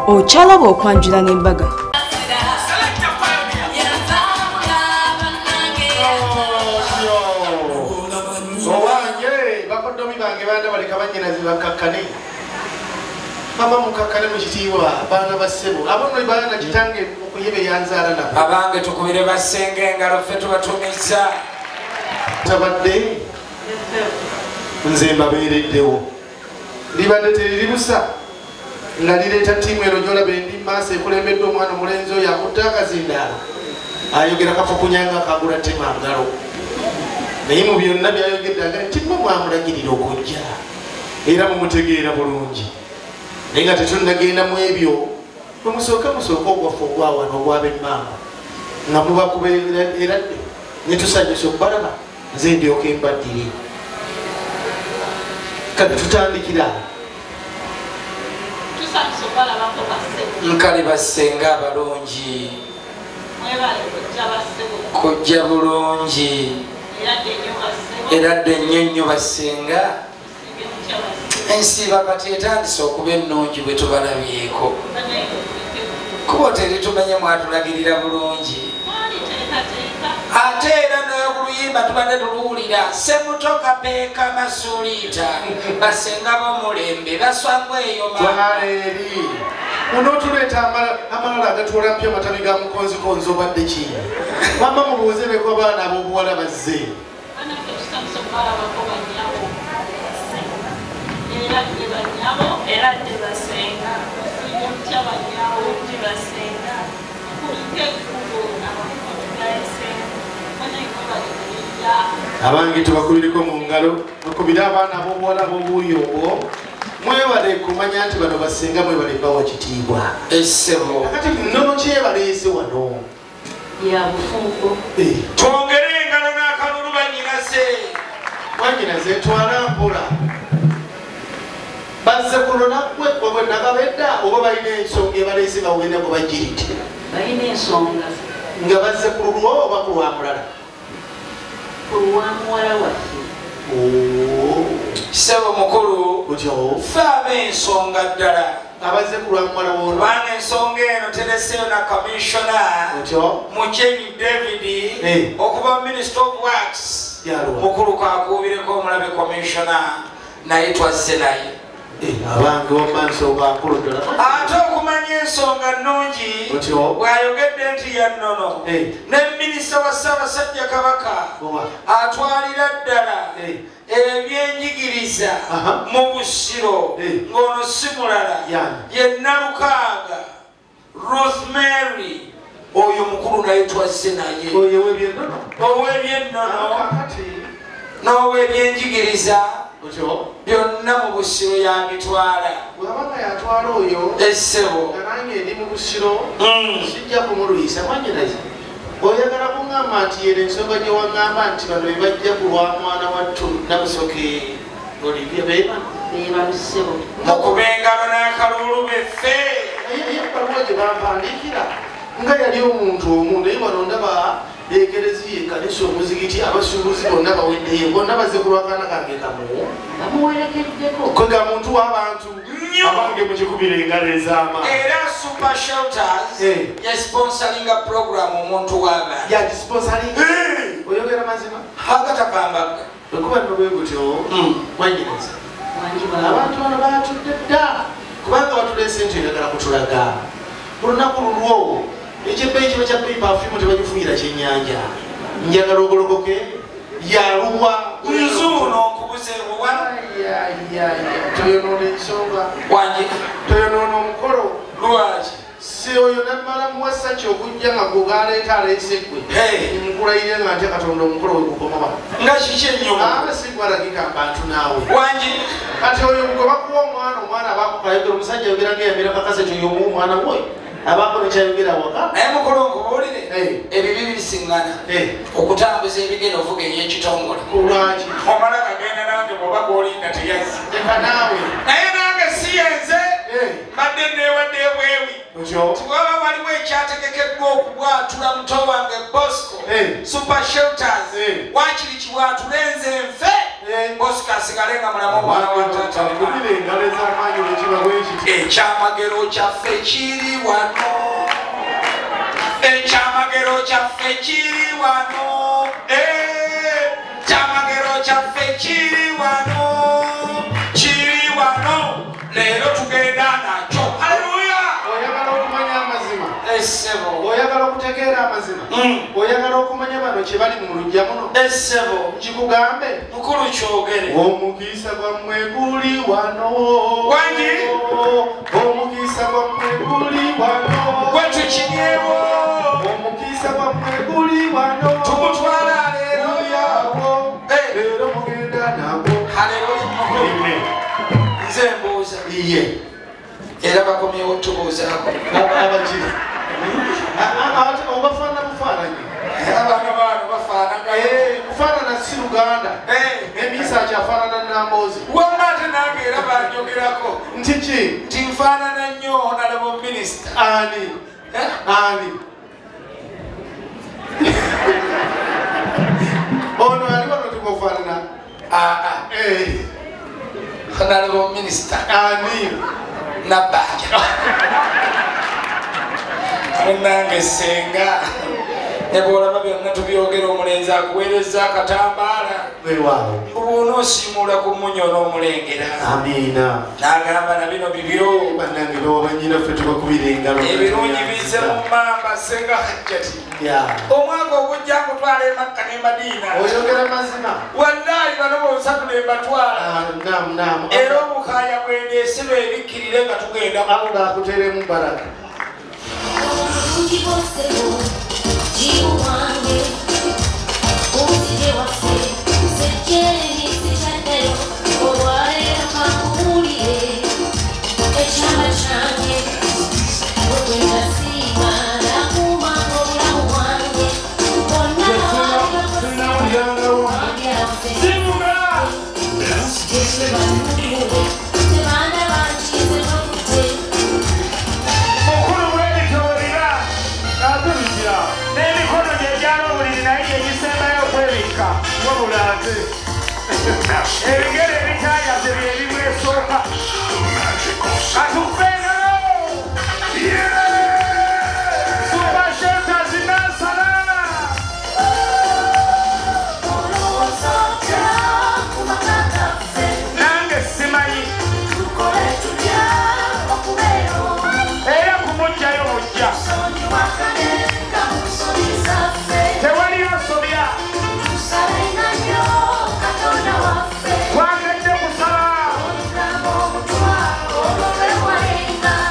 Ochalaba okwanjula n'embaga. Mama mukakale mukitiibwa abaana bassebo abono baana kitange okuyebe yanzaala nabo abange tukubire basenge engalo ffe tubatumiza tabadde nze mbabeereddewo libadde teriribusa nga lireeta ttiimu eno gyolaba endi maaso ekulembedde omwana omulenzi oyo akutte akazindaala ayogera kafa kunyanga akagula tema ngalo naye mu byonna byayogedde aga nti mwe mwamulagirira okujja era mumutegeera bulungi naye nga tetunnagenda mu ebyo mumusooke ogwaffe ogwawano ogwab'emmamba nga mubakubeeradde netusanyusa okubalaba nze ndyoka embaddire kati tutandikira nkale bassenga abalungi kujja bulungi era dde nnyonnyo bassenga ensiiba kati etandise okuba ennungi bwe tubalabyeko kuba teritumenye mwatulagirira bulungi ate era n'okuluyimba tubadde tuluwulira semutoka peeka masuliita basenga b'omulembe baswangweyo twaleeri onootuleeta amalala agatulampya amatabi ga mukonzikonzi obadde ki mama mubuuzebeko abaana ab'obuwala bazze era tebasenga banyawo tebasenga abange tubakulireko mu ngalo okubira abaana ab'obuwala b'obuuyombo mwebale kumanya nti bano basenga mwebale bawa kitiibwa essebo kati nnono kyebaleese wano yabufunko twongere engalo n'akalulu banyinase wanyinaze etwala mpola bazze ku lunaku bwe nagabedda oba balina ensonga ebaleese bawenda bwe bagirite balina ensonga nga bazze ku lulwo oba ku lwa mulala ku lwa muwala waffe ssebo mukulu otyo ffe ab'ensonga ddala abazze ku lwa muwala w'olwa kubanga ensonga eno tereseyo na commissiona otyo Muchenyi David okuba Minister of Works mukulu kakuubireko omulabe commissiona naye twazze naye abange wamanso bakulu ddala ate okumanya ensonga nnungi bw'ayogedde nti ya nnono ne minisita wa Ssaabasajja Kabaka atwalira ddala ebyenjigiriza mu Busiro ng'ono si mulala ye Nalukaaga Rosemary oyo mukulu naye twazze naye ow'ebyennono n'ow'ebyenjigiriza byonna mu Busiro yabitwala bw'abanga yatwala oyo essebo nange ndi mu Busiro sijja kumulwisa mwanyinaze oyagala kuŋŋamba nti yera ensonga gye waŋŋamba nti bano bebajja ku lwa mwana wattu Nabusoke Olivia bebalusebo mukuba engalo n'akalulu beffe ebbaluwa gye bampandiikira nga yali omuntu omu naye bano ndaba ekereziya ekkanisa omuzigiti abasuubuzi bonna baweddeyo bonna bazze ku lwakaana kange kamu bamuwerekeddeko kwega muntu w'abantu abange mukikubira engalo ezaama era Super Shelters yasponsoringa program omuntu w'abantu yagisponsoringa oyogera mazima hagatakambagga bwekuba nno bwe gutyo mwanyinaza abantu bano batudde dda kubanga batuleese nti oyagala kutulaga ku lunaku lulwo ekyebbeeyi kiba kya pafimu tebagifuuyira kyennyanja njagala ogolokoke yaluwa nzuuno nkubuzeebuwa toyonoona ensonga wangi toyonoona omukolo lwaki si oyo nammala muwasa kyokujja nga gugaleeta aleeseggwe nkulayire nga ntya katonda omukolo we gukoma nga kiki ennyuma sigwalagika bantu naawe wangi kati oyo gwe bakuwa omwana bakukayogera omusajja ayogera ngeyamira kakaseti oyo omu omwana we abako nekyayogera waka naye mukulu nkubuulire ebibi bisiŋŋana okutambuza ebigenda ovuga ebyekitongole kulwaki omala kagenda nange bwoba gwolinda teyazzi eka naawe naye nange si yenze mbadde neewadde ebwewi tiwaba waliwo ekyategekeddwa okubwatula muto wange Bosco Super Shelters wakiri kiwatulenze nfe bosika asigalenga mulamu mwana wa tata ekyamagero kyaffe kiri wano ekyamagero kyaffe kiri wano ekyamagero kyaffe kiri wano leero tugenda nakyo. Haleluya! Oyagala okumanya amazima essebo oyagala okutegeera amazima oyagala okumanya bano kye bali mu lujja muno essebo kikugambe mukulu kyogere omukisa gwammwe guli wano wangi omukisa gwammwe guli wano gwe tukinyewo omukisa gwammwe guli wano tumutwala leero yawo leero mugenda nagwo. Haleluya! Nze mbuuza iye era bakomyewo tubuuzaako abakiri obafaana bufaananyi abaana baano bafaanaga kufaanana si luganda emisa kyafaanana Namboozi wamma ate nange era banjogerako nti ki nti nfaanana nnyo honorable minister. Ani ono ali wano tukofaanana honorable minister ani Nabanja munange senga ne bwolaba byonna tubyogera omulenzi akuweereza akatambaala bw'onoosiimuula ku munyo n'omulengera n'agamba na bino bibyo ebirungi bize mu mamba senga hajjati omwaka ogujja nkutwala e Makka ne Madiina wallahi bano bonsatu ne mbatwala era obukaaya bwendeese lwebikkirire nga tugenda akuteeremu baraka. ebigere ebitaayaze byebimu esooka katufeeno supashetazi nasala nange simanyi era kumujjayo mujja tewali osobya twagedde kusala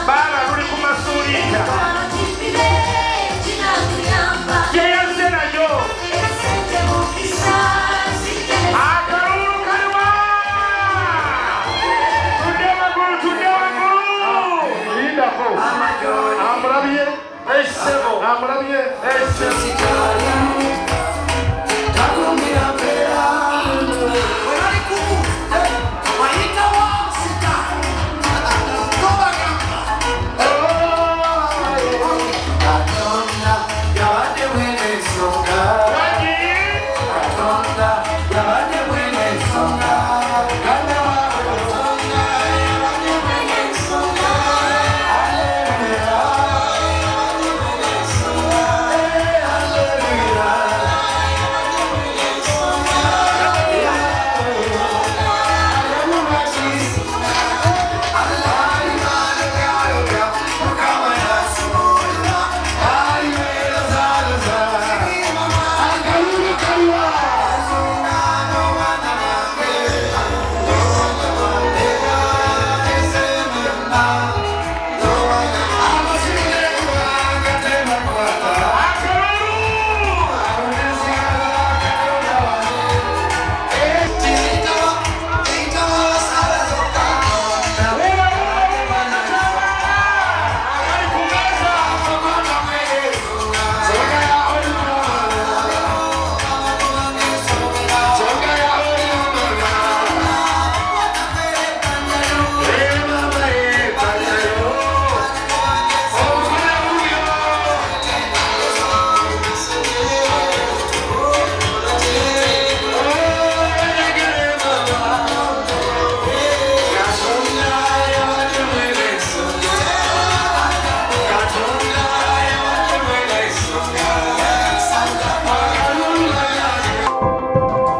baala luli ku masuuliita gyeyazze nayo akalulu kaliwa tudde waggulu lindako amulabye essebo amulabye Hallelujah.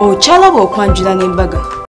okyalaba okwanjula n'embaga